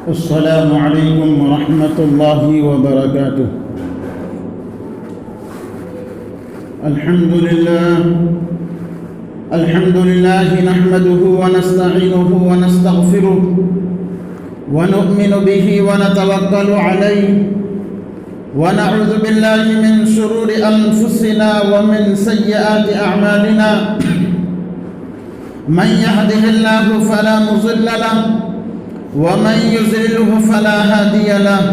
السلام عليكم ورحمة الله وبركاته. الحمد لله نحمده ونستعينه ونستغفره ونؤمن به ونتوكل عليه ونعوذ بالله من شرور أنفسنا ومن سيئات أعمالنا. من يهده الله فلا مضل له ومن يضلله فلا هادي له،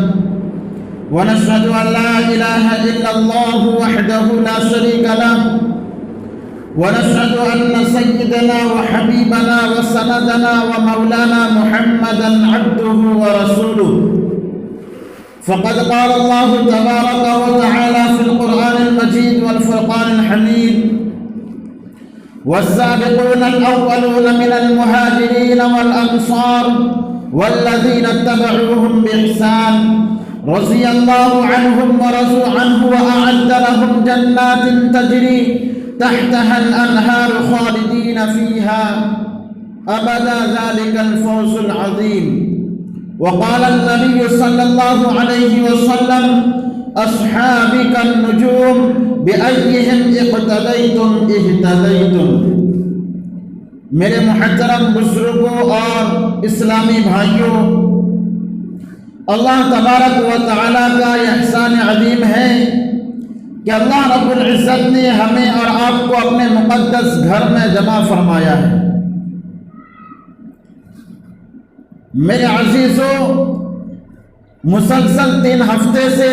ونشهد أن لا إله إلا الله وحده لا شريك له، ونشهد أن سيدنا وحبيبنا وسندنا ومولانا محمدا عبده ورسوله. فقد قال الله تبارك وتعالى في القرآن المجيد والفرقان الحميد: والسابقون الأولون من المهاجرين والأنصار والذين اتبعوهم بإحسان رضي الله عنهم ورضوا عنه وأعد لهم جنات تجري تحتها الأنهار خالدين فيها أبدا، ذلك الفوز العظيم. وقال النبي صلى الله عليه وسلم: أصحابي كالنجوم بأيهم اقتديتم اهتديتم. میرے محترم بزرگوں اور اسلامی بھائیوں، اللہ تبارک و تعالیٰ کا یہ احسان عظیم ہے کہ اللہ رب العزت نے ہمیں اور آپ کو اپنے مقدس گھر میں جمع فرمایا ہے. میرے عزیزوں، مسلسل 3 ہفتے سے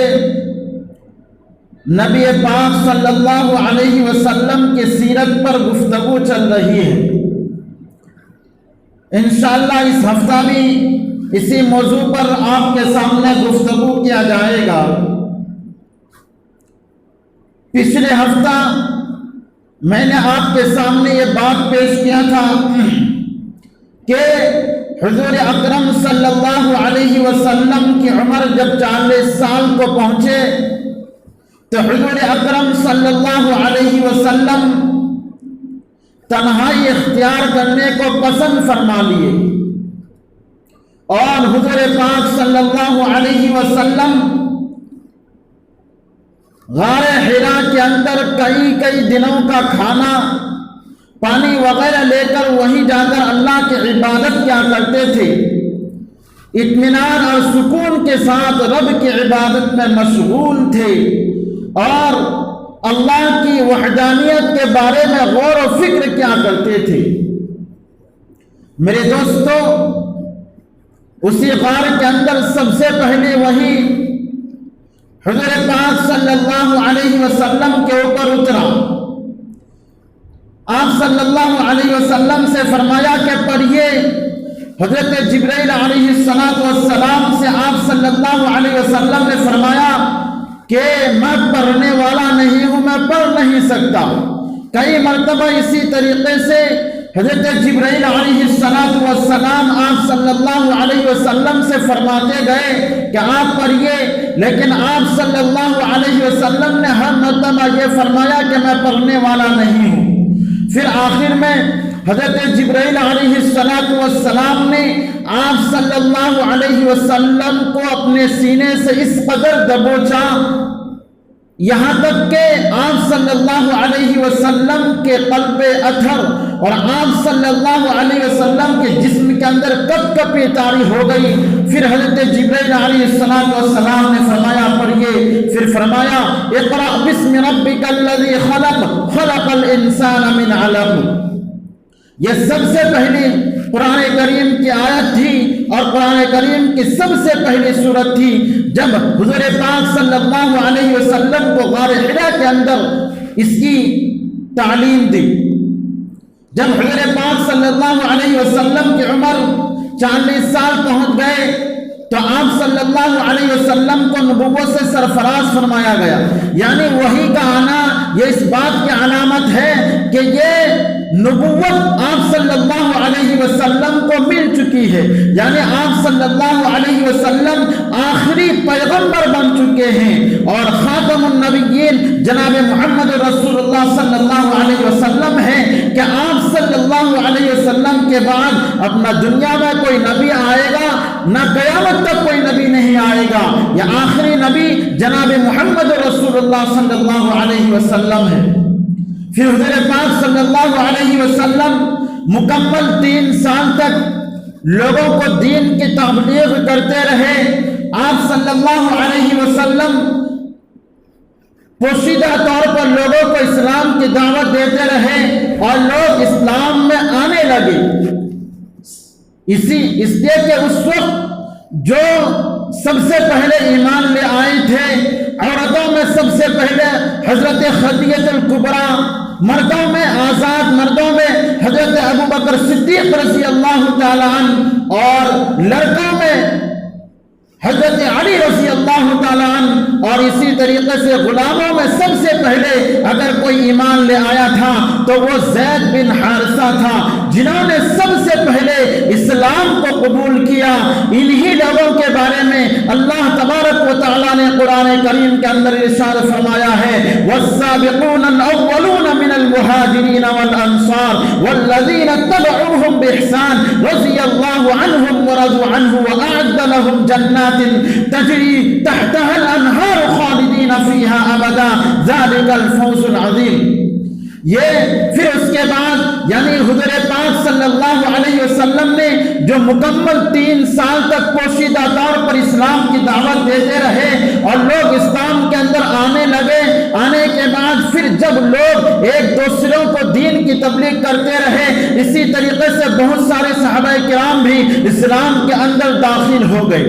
نبی پاک صلی اللہ علیہ وسلم کی سیرت پر گفتگو چل رہی ہے. انشاءاللہ اس ہفتہ بھی اسی موضوع پر آپ کے سامنے گفتگو کیا جائے گا. پچھلے ہفتہ میں نے آپ کے سامنے یہ بات پیش کیا تھا کہ حضور اکرم صلی اللہ علیہ وسلم کی عمر جب 40 سال کو پہنچے تو حضور اکرم صلی اللہ علیہ وسلم تنہائی اختیار کرنے کو پسند فرما لیے، اور حضور پاک صلی اللہ علیہ وسلم غار حرا کے اندر کئی دنوں کا کھانا پانی وغیرہ لے کر وہیں جا کر اللہ کی عبادت کیا کرتے تھے. اطمینان اور سکون کے ساتھ رب کی عبادت میں مشغول تھے اور اللہ کی وحدانیت کے بارے میں غور و فکر کیا کرتے تھے. میرے دوستو، اسی غار کے اندر سب سے پہلے وہی حضور پاک صلی اللہ علیہ وسلم کے اوپر اترا. آپ صلی اللہ علیہ وسلم سے فرمایا کہ پڑھیے. حضرت جبرائیل علیہ السلام سے آپ صلی اللہ علیہ وسلم نے فرمایا کہ میں پڑھنے والا نہیں ہوں، میں پڑھ نہیں سکتا. کئی مرتبہ اسی طریقے سے حضرت جبرائیل علیہ السلام آپ صلی اللہ علیہ وسلم سے فرماتے گئے کہ آپ پڑھیے، لیکن آپ صلی اللہ علیہ وسلم نے ہر مرتبہ یہ فرمایا کہ میں پڑھنے والا نہیں ہوں. پھر آخر میں حضرت جبرائیل علیہ السلام نے آپ صلی اللہ علیہ وسلم کو اپنے سینے سے اس قدر دبوچا یہاں تک کہ آپ صلی اللہ علیہ وسلم کے قلب اطہر اور آپ صلی اللہ علیہ وسلم کے جسم کے اندر کپ کپی طاری ہو گئی. پھر حضرت جبرائیل علیہ السلام نے فرمایا پڑھیے. پھر فرمایا: اقرأ بسم ربک الذی خلق خلق الانسان من علق. یہ سب سے پہلی قرآن کریم کی آیت تھی اور قرآن کریم کی سب سے پہلی سورت تھی جب حضور پاک صلی اللہ علیہ وسلم کو غار حرا کے اندر اس کی تعلیم دی. جب حضور پاک صلی اللہ علیہ وسلم کی عمر 40 سال پہنچ گئے تو آپ صلی اللہ علیہ وسلم کو نبوت سے سرفراز فرمایا گیا. یعنی وحی کا آنا یہ اس بات کی علامت ہے کہ یہ نبوت آپ صلی اللہ علیہ وسلم کو مل چکی ہے. یعنی آپ صلی اللہ علیہ وسلم آخری پیغمبر بن چکے ہیں اور خاتم النبیین جناب محمد رسول اللہ صلی اللہ علیہ وسلم ہیں کہ آپ صلی اللہ علیہ وسلم کے بعد اپنا دنیا میں کوئی نبی آئے گا نہ قیامت تک کوئی نبی نہیں آئے گا، یہ آخری نبی جناب محمد رسول اللہ صلی اللہ علیہ وسلم ہے۔ پھر حضور پاک صلی اللہ علیہ وسلم مکمل 3 سال تک لوگوں کو دین کی تبلیغ کرتے رہے۔ آپ صلی اللہ علیہ وسلم پوشیدہ طور پر لوگوں کو اسلام کی دعوت دیتے رہے اور لوگ اسلام میں آنے لگے۔ اس لیے کہ اس وقت جو سب سے پہلے ایمان لے آئے تھے عورتوں میں سب سے پہلے حضرت خدیجہ الکبریٰ، مردوں میں آزاد مردوں میں حضرت ابوبکر صدیق رضی اللہ تعالیٰ عنہ، اور لڑکوں میں حضرت علی رضی اللہ تعالیٰ عنہ، اور اسی طریقے سے غلاموں میں سب سے پہلے اگر کوئی ایمان لے آیا تھا تو وہ زید بن حارثہ تھا، جنہوں نے سب سے پہلے اسلام کو قبول کیا۔ انہی لوگوں کے بارے میں اللہ تبارک و تعالیٰ نے قرآن کریم کے اندر ارشاد فرمایا ہے، والسابقون الاولون من المہاجرین والانصار والذین اتبعوهم بإحسان رضی اللہ عنہم ورضوا عنہ وأعد لهم جنات تجری تحتها الانہار خالدین فیہا ابدا ذلک الفوز العظیم۔ یہ پھر اس کے بعد یعنی حضور پاک صلی اللہ علیہ وسلم نے جو مکمل 3 سال تک پوشیدہ طور پر اسلام کی دعوت دیتے رہے اور لوگ اسلام کے اندر آنے لگے، آنے کے بعد پھر جب لوگ ایک دوسروں کو دین کی تبلیغ کرتے رہے، اسی طریقے سے بہت سارے صحابہ کرام بھی اسلام کے اندر داخل ہو گئے۔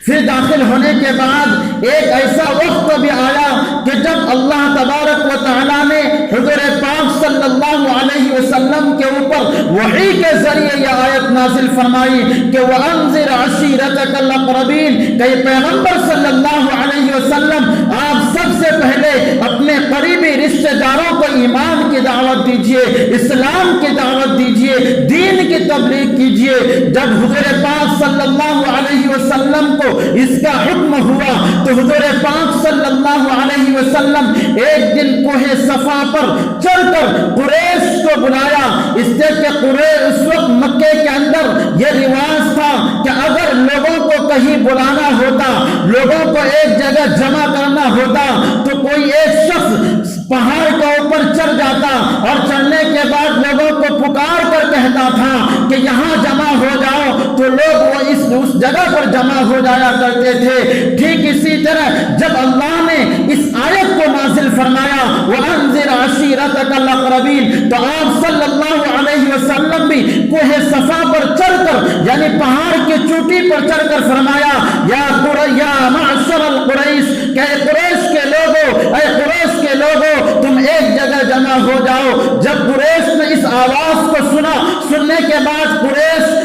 پھر داخل ہونے کے بعد ایک ایسا وقت بھی آیا کہ جب اللہ تبارک و تعالیٰ نے حضور پاک صلی اللہ علیہ وسلم کے اوپر وحی کے ذریعے یہ آیت نازل فرمائی کہ وَأَنذِرْ عَشِيرَتَكَ الْأَقْرَبِينَ، کہ پیغمبر صلی اللہ علیہ وسلم آپ سب سے پہلے اپنے قریبی رشتہ داروں کو ایمان کی دعوت دیجئے، اسلام کی دعوت دیجئے، دین کی تبلیغ کیجئے۔ جب حضور پاک صلی اللہ علیہ وسلم کو اس کا حکم ہوا تو حضور پاک صلی اللہ علیہ وسلم ایک دن کوہ صفا پر چڑھ کر قریش کو بلایا۔ اس سے کہ قریش اس وقت مکے کے اندر یہ رواج تھا کہ اگر لوگوں کو کہیں بلانا ہوتا، لوگوں کو ایک جگہ جمع کرنا ہوتا تو کوئی ایک شخص پہاڑ کے اوپر چڑھ جاتا اور چڑھنے کے بعد لوگوں کو پکار کر کہتا تھا کہ یہاں جمع ہو جاؤ، تو لوگ وہ اس جگہ پر جمع ہو جایا کرتے تھے۔ ٹھیک اسی طرح جب اللہ نے اس آیت کو نازل فرمایا وَأَنذِرْ عَشِيرَتَكَ الْأَقْرَبِينَ، تو آپ صلی اللہ علیہ وسلم بھی کوہ صفا پر چڑھ کر یعنی پہاڑ کی چوٹی پر چڑھ کر فرمایا یا معشر القریش، کہ اے قریش کے لوگوں، اے قریش کے لوگوں، تم ایک جگہ جمع ہو جاؤ۔ جب قریش نے اس آواز کو سنا، سننے کے بعد قریش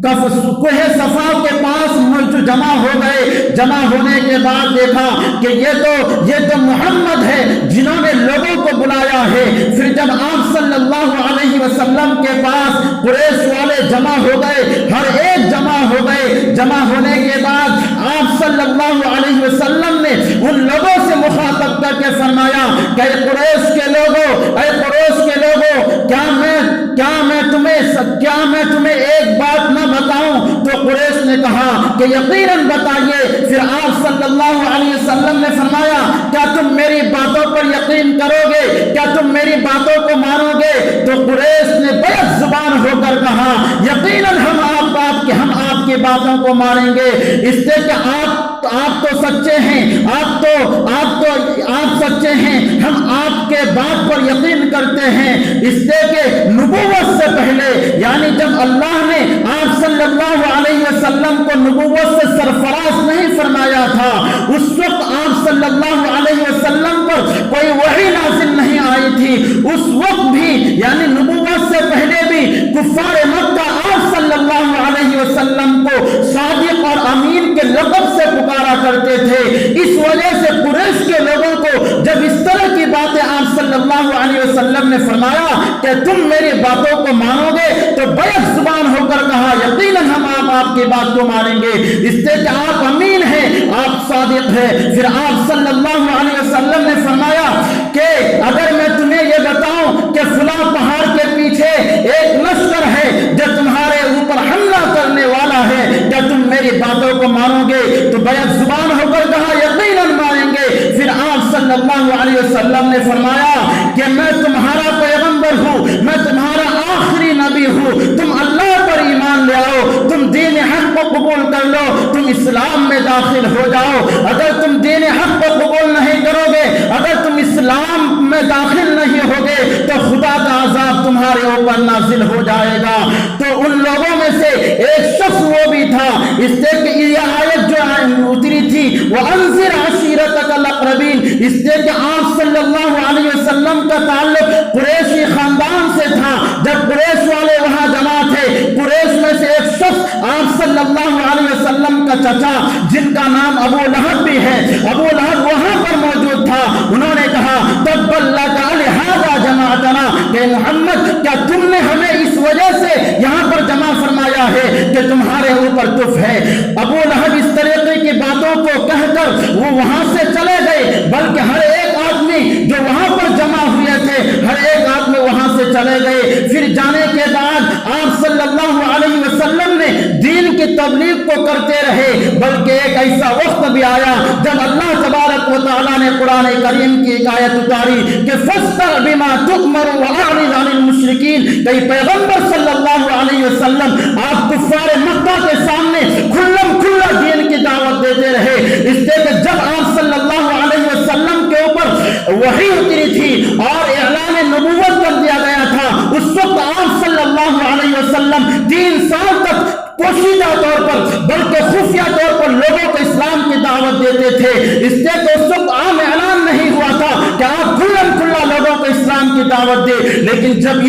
کوہ صفا کے پاس جمع ہو گئے۔ جمع ہونے کے بعد دیکھا کہ یہ تو محمد ہے جنہوں نے لوگوں کو بلایا ہے۔ پھر جب آپ صلی اللہ علیہ وسلم کے پاس قریش والے جمع ہو گئے، ہر ایک جمع ہو گئے، جمع ہونے کے بعد آپ صلی اللہ علیہ وسلم نے ان لوگوں سے مخاطب کر کے فرمایا کہ اے قریش کے لوگوں، اے قریش کے لوگوں، کیا میں تمہیں ایک بات نہ بتاؤں؟ تو قریش نے کہا کہ یقیناً بتائیے۔ پھر آپ صلی اللہ علیہ وسلم نے فرمایا کیا تم میری باتوں پر یقین کرو گے؟ کیا تم میری باتوں کو مانو گے؟ تو قریش نے بیک زبان ہو کر کہا یقیناً ہم آپ کی باتوں کو مانیں گے، اس سے کہ آپ تو سچے ہیں، آپ سچے ہیں، ہم آپ کے بات پر یقین کرتے ہیں۔ اس سے کہ نبوت سے پہلے یعنی جب اللہ نے آپ صلی اللہ علیہ وسلم کو نبوت سے سرفراز نہیں فرمایا تھا، اس وقت آپ صلی اللہ علیہ وسلم پر کوئی وحی نازل نہیں آئی تھی۔ اس وقت بھی یعنی نبوت سے پہلے بھی کفار مکہ آپ صلی اللہ علیہ وسلم کو صادق اور امین کے لقب سے پکارا کرتے تھے۔ اس وجہ سے قریش کے لوگوں کو جب اس طرح کی باتیں آپ صلی اللہ علیہ وسلم نے فرمایا کہ تم میری باتوں کو مانو گے، تو بیک زبان ہو کر کہا یقیناً ہم آپ کی بات کو مانیں گے، اس سے کہ آپ امین ہیں، آپ صادق ہیں۔ پھر آپ صلی اللہ علیہ وسلم نے فرمایا کہ اگر میں تمہیں یہ بتاؤں کہ فلاں پہاڑ کے پیچھے ایک لشکر ہے جو تمہارے اوپر حملہ کرنے والا ہے، کیا تم مانو گے؟ تو بیک زبان ہو کر کہا یقیناً مانیں گے۔ پھر آپ صلی اللہ علیہ وسلم نے فرمایا کہ میں تمہارا پیغمبر ہوں، میں تمہارا آخری نبی ہوں، تم اللہ پر ایمان لے آؤ، تم دین حق کو قبول کر لو، تم اسلام میں داخل ہو جاؤ۔ اگر تم دین حق کو قبول نہیں کرو گے، اگر تم اسلام میں داخل نہیں ہوگے تو خدا کا عذاب تمہارے اوپر نازل ہو جائے گا۔ تو ان لوگوں میں سے ایک شخص وہ بھی تھا، اس سے کہ یہ آیت جو اتری تھی وَأَنذِرْ عَشِيرَتَكَ الْأَقْرَبِينَ، اس سے کہ آپ صلی اللہ علیہ وسلم کا تعلق قریشی خاندان سے تھا۔ جب قریش والے وہاں جمع تھے، قریش میں سے ایک شخص آپ صلی اللہ علیہ وسلم کا چچا جن کا نام ابو لہب بھی ہے، ابو لہب وہاں پر موجود تھا۔ انہوں نے کہا تبا لک لہذا جمعتنا، کہ محمد کیا تم نے ہمیں اس وجہ سے یہاں پر جمع فرمایا ہے کہ تمہارے اوپر کفر ہے؟ ابو لہب اس طریقے کی باتوں کو کہہ کر وہ وہاں سے چلے گئے، بلکہ ہر ایک آدمی جو وہاں پر جمع ہوئے تھے ہر ایک آدمی وہاں سے چلے گئے۔ پھر جانے کے بعد آپ صلی اللہ علیہ وسلم نے دین کی تبلیغ کو کرتے رہے، بلکہ ایک ایسا وقت بھی آیا جب اللہ تبارک و تعالیٰ نے قرآن کریم کی ایک آیت اتاری کہ فاصدع بما تؤمر واعرض عن المشرکین، کہ پیغمبر صلی اللہ علیہ وسلم آپ کفار مکہ کے سامنے کھلم کھلا دین کی دعوت دیتے رہے۔ اس لیے کہ جب آپ صلی اللہ علیہ وسلم کے اوپر وحی اتری تھی اور اعلان نبوت کر دیا گیا تھا، اس وقت آپ صلی اللہ علیہ وسلم 3 سال تک پوشیدہ طور پر بلکہ خفیہ طور پر لوگوں کو اسلام کی دعوت دیتے تھے۔ اس لیے کہ اس وقت عام اعلان نہیں ہوا تھا کہ آپ کھلم کھلا لوگوں کو اسلام کی دعوت دے، لیکن جب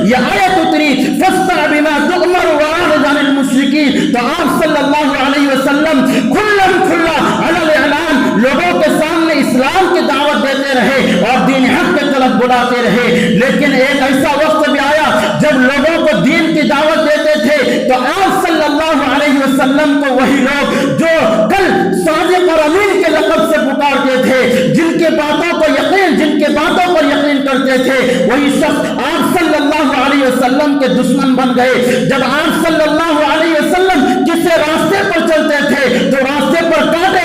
یہ آیت اتری فاصدع بما تؤمر واعرض عن المشرکین، تو آپ صلی اللہ علیہ وسلم کھلم کھلا علی الاعلان لوگوں کے سامنے اسلام کی دعوت دیتے رہے اور دین حق کی طرف بلاتے رہے۔ لیکن ایک ایسا وقت بھی آیا جب لوگوں کو دین کی دعوت دیتے تھے تو آپ صلی اللہ علیہ وسلم کو وہی لوگ جو کل صادق اور امین کے لقب سے پکارتے تھے، جن کے باتوں پر یقین کرتے تھے، وہی شخص آپ صلی اللہ علیہ وسلم کے دشمن بن گئے۔ جب آپ صلی اللہ علیہ وسلم کسی راستے پر چلتے تھے تو راستے پر کانٹے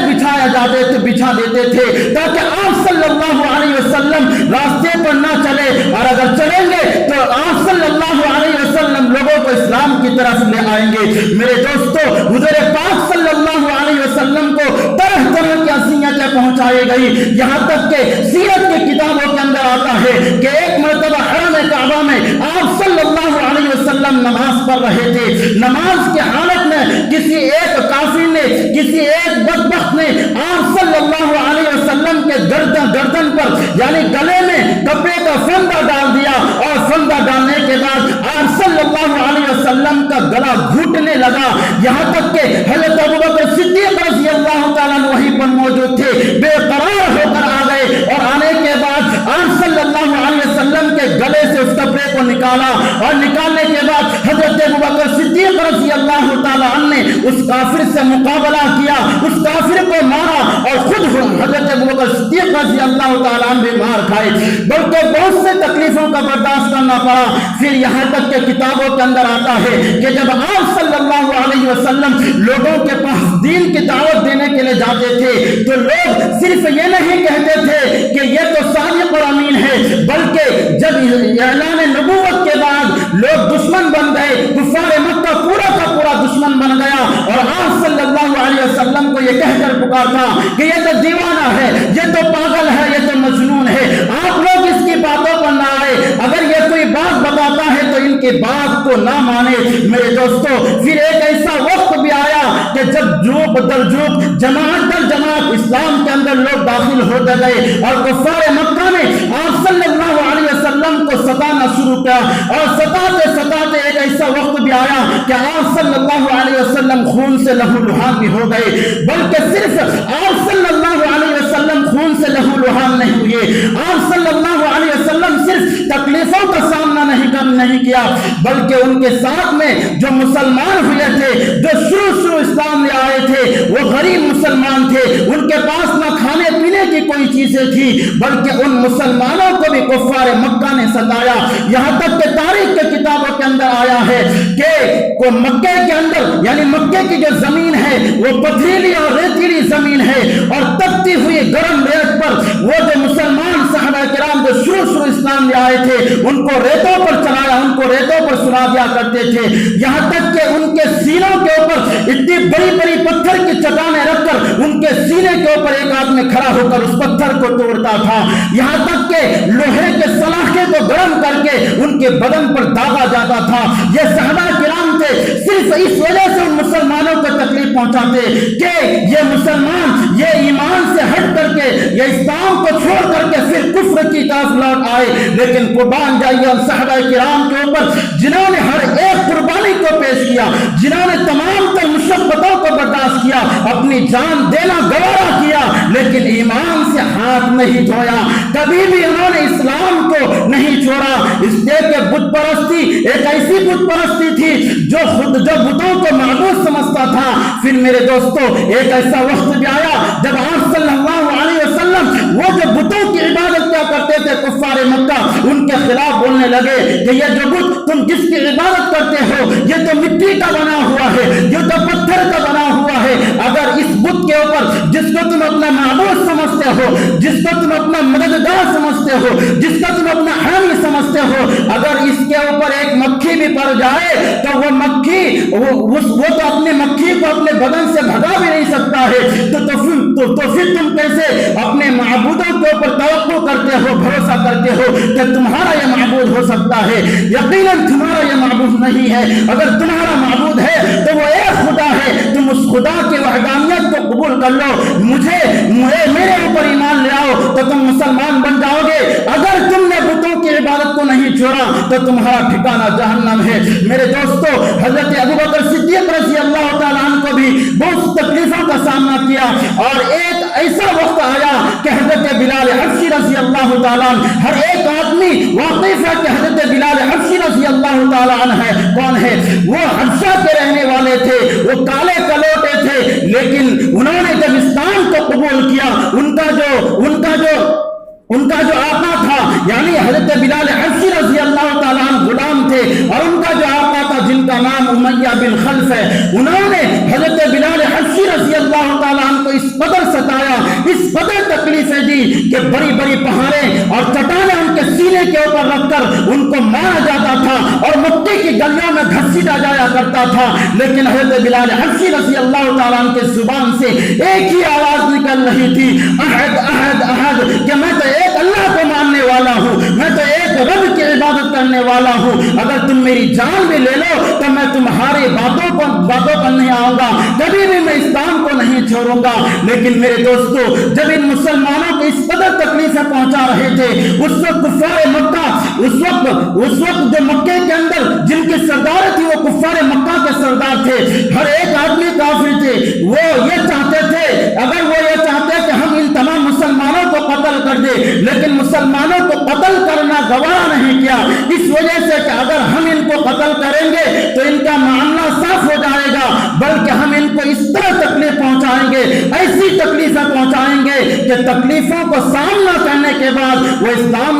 بچھا دیتے تھے تاکہ آپ صلی اللہ علیہ وسلم راستے پر نہ چلے، اور اگر چلیں گے تو آپ صلی اللہ علیہ وسلم لوگوں کو اسلام کی طرف لے آئیں گے۔ میرے دوستو، حضور پاک صلی اللہ علیہ وسلم کو طرح طرح کی اذیتیں پہنچائی گئی، یہاں تک کہ سیرت کی کتابوں کے اندر آتا ہے کہ ایک مرتبہ حرم کعبہ میں آپ صلی اللہ علیہ وسلم نماز پڑھ رہے تھے۔ نماز کی حالت میں کسی ایک کافر نے، کسی ایک بدبخت نے آپ صلی اللہ علیہ وسلم کے گردن پر یعنی گلے میں کپڑے کا فندہ ڈال دیا، اور فندہ ڈالنے کے بعد آپ صلی اللہ علیہ وسلم کا گلا گھٹنے لگا، یہاں تک کہ حضرت ابوبکر صدیق رضی اللہ تعالیٰ عنہ وہیں پر موجود تھے، بے قرار ہو کر آ گئے، اور آنے کے بعد آپ صلی اللہ علیہ وسلم کے گلے سے اس کپڑے کو نکالا، اور نکالنے کے بعد حضرت ابوبکر صدیق رضی اللہ تعالیٰ عنہ نے اس کافر سے مقابلہ کیا، اس کافر کو مارا، اور خود حضرت ابوبکر صدیق رضی اللہ تعالیٰ عنہ بھی مار کھائے، بلکہ بہت سے تکلیفوں کا برداشت کرنا پڑا۔ پھر یہاں تک کہ کتابوں کے اندر آتا ہے کہ جب آپ صلی اللہ علیہ وسلم لوگوں کے پاس دین کی دعوت دینے کے لیے جاتے تھے تو لوگ صرف یہ نہیں کہتے تھے کہ یہ تو صادق اور امین ہے، بلکہ جب اعلان نبوت کے بعد لوگ دشمن بن گئے، کفار مکہ پورا کا پورا دشمن بن گیا، اور آپ صلی اللہ علیہ وسلم کو یہ کہہ کر پکارتا کہ یہ تو دیوانہ ہے، یہ تو پاگل ہے، یہ تو مجنون ہے، آپ لوگ اس کی باتوں پر نہ آئے، اگر یہ کوئی بات بتاتا ہے تو ان کی بات کو نہ مانے۔ میرے دوستو، پھر ایک ایسا وقت بھی آیا کہ جب جوق در جوق، جماعت در جماعت اسلام کے اندر لوگ داخل ہوتے گئے، اور کفار مکہ نے آپ صلی اللہ علیہ وسلم کو ستانا شروع کیا، اور ستاتے ایک ایسا وقت بھی آیا کہ آپ صلی اللہ علیہ وسلم خون سے لہو لہان بھی ہو گئے، بلکہ صرف آپ صلی اللہ علیہ وسلم خون سے لہو لہان نہیں ہوئے، آپ صلی اللہ علیہ وسلم صرف تکلیفوں کا سامنا نہیں کیا، بلکہ ان کے ساتھ میں جو مسلمان ہوئے تھے، جو شروع اسلام میں آئے تھے، وہ غریب مسلمان تھے، ان کے پاس نہ کھانے پینے کی کوئی چیزیں تھی، بلکہ ان مسلمانوں کو بھی کفار مکہ نے ستایا، یہاں تک کہ تاریخ کے کتابوں کے اندر آیا ہے کہ کو مکے کے اندر یعنی مکے کی جو زمین ہے وہ پتھریلی اور ریتیلی زمین ہے، اور تپتی ہوئی گرم ریت پر وہ جو مسلمان صحابہ کرام جو شروع اسلام لے آئے تھے ان کو ریتوں پر چلایا، ان کو ریتوں پر سلا دیا کرتے تھے، یہاں تک کہ ان کے سینوں کے اوپر اتنی بڑی بڑی پتھر کی چٹانیں رکھ کر ان کے سینے کے اوپر ایک آدمی کھڑا ہو کر اس پتھر کو توڑتا تھا، یہاں تک کہ لوہے کے سلاخے کو گرم کر کے ان کے بدن پر داغا جاتا تھا۔ یہ صحابہ کرام تھے، صرف اس وجہ سے ان مسلمانوں کو تکلیف پہنچاتے کہ یہ مسلمان یہ ایمان سے ہٹ کر کے یہ اسلام کو چھوڑ کر کے پھر کفر کی طرف لوٹ آئے۔ لیکن قربان جائیے ان صحابہ کرام کے اوپر جنہوں نے ہر ایک قربانی کو پیش کیا، جنہوں نے تمام تر مشقتوں کو برداشت کیا، اپنی جان دینا گوارا کیا، لیکن ایمان سے ہاتھ نہیں دھویا، کبھی بھی انہوں نے اسلام کو نہیں چھوڑا۔ اس لیے کہ بت پرستی ایک ایسی بت پرستی تھی جو بتوں کو معبود سمجھتا تھا۔ پھر میرے دوستو ایک ایسا وقت بھی آیا جب آپ صلی اللہ علیہ وسلم وہ جو بتوں کی عبادت کیا کرتے تھے کفار مکہ ان کے خلاف بولنے لگے کہ یہ جو بت تم جس کی عبادت کرتے ہو یہ تو مٹی کا بنا ہوا ہے، یہ تو پتھر کا بنا ہوا ہے، اگر اس بت کے اوپر جس کو تم اپنا معبود سمجھتے ہو، جس کو تم اپنا مددگار سمجھتے ہو، جس کو تم اپنا حامی سمجھتے ہو، اگر اس کے اوپر ایک مکھی بھی پڑ جائے تو وہ مکھی وہ تو اپنے مکھی کو اپنے بدن سے بھگا بھی نہیں سکتا ہے، تو پھر تم کیسے اپنے معبودوں کے اوپر توقع کرتے ہو، بھروسہ کرتے ہو کہ تمہارا یہ معبود ہو سکتا ہے؟ یقیناً تمہارا یہ معبود نہیں ہے۔ اگر تمہارا معبود ہے تو وہ ایک خدا ہے، تم اس خدا کی وحدانیت کو قبول کر لو، میرے اوپر ایمان لے آؤ تو تم مسلمان بن جاؤ گے۔ اگر تم نے بتوں کی عبادت کو نہیں چھوڑا تو تمہارا ٹھکانہ جہنم ہے۔ میرے دوستو حضرت ابوبکر صدیق رضی اللہ تعالیٰ عنہ کو بھی بہت تکلیفوں کا سامنا کیا، اور ایک ایسا وقت آیا کہ حضرت بلال حبشی رضی اللہ تعالیٰ عنہ، ہر ایک آدمی واقف ہے کہ حضرت بلال حبشی رضی اللہ تعالیٰ عنہ ہے کون ہے؟ وہ حبشہ کے رہنے والے تھے، وہ کالے کلوٹے تھے، لیکن انہوں نے جب اسلام کو قبول کیا ان کا جو آقا تھا یعنی حضرت بلال حبشی رضی اللہ تعالیٰ عنہ غلام تھے، اور ان کا جو آقا تھا جن کا نام امیہ بن خلف ہے، انہوں نے حضرت بلال حبشی رضی اللہ تعالیٰ عنہ کو اس قدر ستایا، اس قدر تکلیفیں دی کہ بڑی بڑی پہاڑیں اور چٹانیں ان کے سینے کے اوپر رکھ کر ان کو مارا جاتا تھا اور مٹی کی گلیوں میں گھسیٹا جایا کرتا تھا، لیکن حضرت بلال حبشی رضی اللہ تعالیٰ عنہ کے زبان سے ایک ہی آواز نکل رہی تھی، احد احد احد، کہ میں تو ایک اللہ کو ماننے والا ہوں، میں تو ایک رب کی عبادت کرنے والا ہوں، اگر تم میری جان بھی لے لو تو میں تمہاری باتوں پر نہیں آؤں گا، کبھی بھی میں اسلام کو نہیں چھوڑوں گا۔ لیکن میرے دوستو جب ان مسلمانوں کو اس قدر تکلیفیں پہنچا رہے تھے، اس وقت کفار مکہ اس وقت جو مکے کے اندر جن کی سردار تھی وہ کفار مکہ کے سردار تھے، ہر ایک آدمی کافر تھے، وہ یہ چاہتے تھے اگر وہ یہ چاہتے کہ ہم ان تمام مسلمانوں کو قتل کر دے، لیکن مسلمانوں کو قتل کرنا گوارا نہیں کیا، اس وجہ سے کہ اگر ہم ان کو قتل کریں گے تو ان کا معاملہ صاف ہو جائے گا، بلکہ ہم ان کو اس طرح تکلیف پہنچائیں گے، ایسی تکلیفیں پہنچائیں گے کہ تکلیفوں کو سامنا کرنے کے بعد وہ اسلام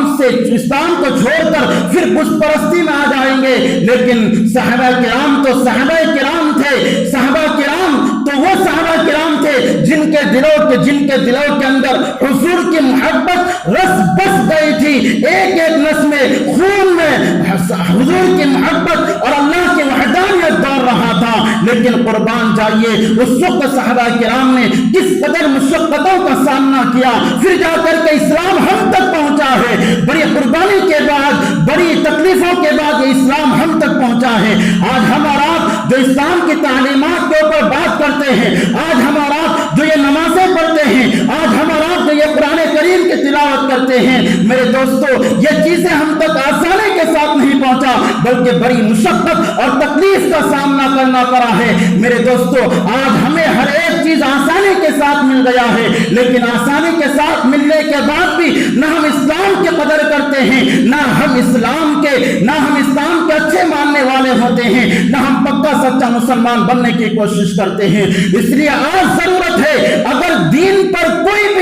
کو چھوڑ کر پھر بت پرستی میں آ جائیں گے۔ لیکن صحابہ کرام تو صحابہ کرام تھے، صحابہ کرام تو وہ صحابہ کرام تھے جن کے دلوں کے اندر حضور کی محبت رس بس گئی تھی، ایک ایک نس میں خون میں حضور کی محبت اور اللہ کی وحدانیت دوڑ رہا تھا۔ لیکن قربان جائیے اس وقت صحابہ کرام نے کس قدر مشقتوں کا سامنا کیا، پھر جا کر کے اسلام ہم تک پہنچا ہے، بڑی قربانی کے بعد، بڑی تکلیفوں کے بعد یہ اسلام ہم تک پہنچا ہے۔ آج ہم اور آپ جو اسلام کی تعلیمات کے اوپر بات کرتے ہیں، آج ہم اور آپ جو یہ نمازیں پڑھتے ہیں، آج ہم اور آپ جو یہ قرآن کریم کی تلاوت کرتے ہیں، میرے دوستو یہ چیزیں ہم تک آسانی کے ساتھ نہیں پہنچا، بلکہ بڑی مشقت اور تکلیف کا سامنا کرنا پڑا ہے۔ میرے دوستو آج ہمیں ہر ایک چیز آسانی کے ساتھ مل گیا ہے، لیکن آسانی کے ساتھ ملنے کے بعد بھی نہ ہم اسلام کی قدر کرتے ہیں، نہ ہم اسلام کے اچھے ماننے والے ہوتے ہیں، نہ ہم پکا سچا مسلمان بننے کی کوشش کرتے ہیں۔ اس لیے آج ضرورت ہے اگر دین پر کوئی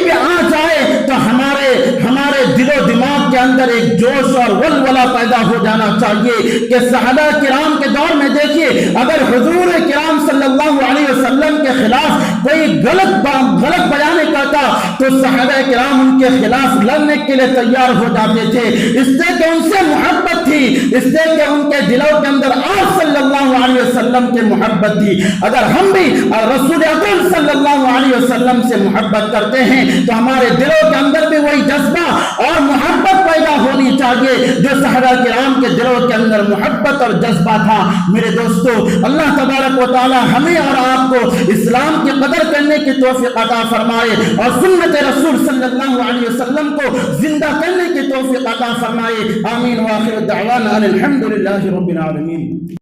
بھی آ جائے تو ہمارے دل و دماغ کے اندر ایک جوش اور ولولہ پیدا ہو جانا چاہیے کہ صحابہ کرام کے دور میں دیکھیے اگر حضور کرام صلی اللہ علیہ وسلم کے خلاف کوئی غلط بیان کرتا تو صحابہ کرام ان کے خلاف لڑنے کے لیے تیار ہو جاتے تھے، اس لیے کہ ان سے محبت تھی، اس لیے کہ ان کے دلوں کے اندر آپ صلی اللہ علیہ وسلم کی محبت تھی۔ اگر ہم بھی رسول اکرم صلی اللہ علیہ وسلم سے محبت کرتے ہیں تو ہمارے دلوں کے اندر بھی وہی جذبہ اور محبت پیدا ہونی چاہیے جو صحابہ کرام کے دلوں کے اندر محبت اور جذبہ تھا۔ میرے دوستو، اللہ تبارک و تعالی ہمیں اور آپ کو اسلام کی قدر کرنے کی توفیق عطا فرمائے اور سنت رسول صلی اللہ علیہ وسلم کو زندہ کرنے کی توفیق عطا فرمائے۔ آمین۔ وآخر دعوانا الحمد للہ رب العالمین۔